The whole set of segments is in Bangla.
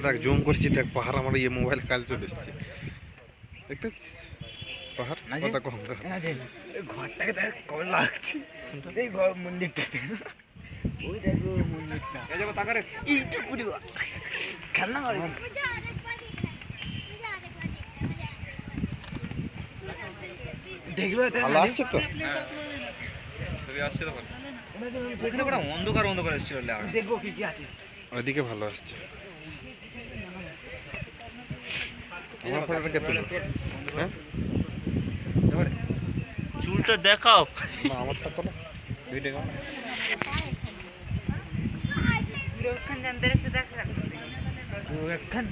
দেখ জুম করছি, দেখ পাহাড় আমার ইয়ে মোবাইল কাল চলে এসছে, দেখতে পাচ্ছিস পাহাড় কত কম। ঘরটাকে দেখ কম লাগছে, এই ঘর মন্দিরটা, ওই দেখো মন্দিরটা, এই দেখো তাকারে ইটা পুরি খেলনা গাড়ি দেখবে। ভালো আসছে তো, আসছে তো ওখানে বড় অন্ধকার অন্ধকার আসছে, দেখবো কি কি আছে ওইদিকে ভালো আসছে। আমার ফটোটা কে তুললো? হ্যাঁ চুলটা দেখাও না, আমারটা তোলো ভিডিও। ওখান জানতে একটু দেখা ওখান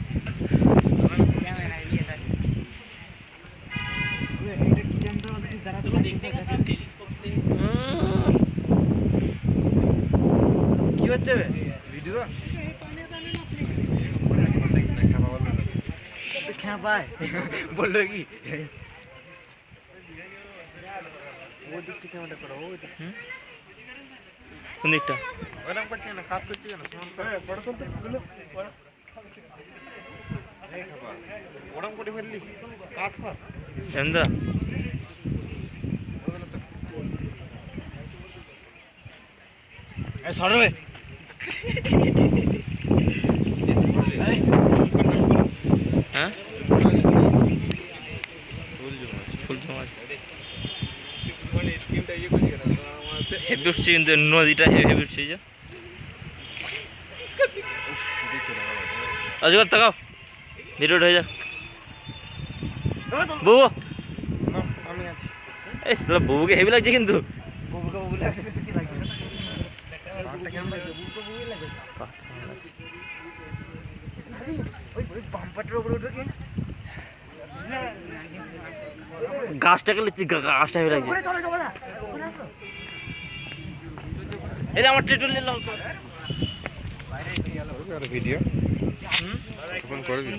কি হচ্ছে ভিডিও খেপায় বললো কি ওই দিক থেকে ক্যামেরা করো, ওই দিক কোন দিকটা ওরকম করছি না, কাজ করছি না, বড় করতে গুলো ওরকম করে ফেললি কাজ কর চন্দা সরবে হ্যাঁ ফুল জমা হেভি উঠছে, কিন্তু নদীটা হেভি উঠছে। যে অজগর তাকাও, ভিডিওটা হয়ে যাক। বউ এই বউকে হেভি লাগছে, কিন্তু গাছটাকে লিখছি, গাছটা হেভি লাগছে। এটা আমার ট্রেটুল নিলাম ভিডিও করে দিন।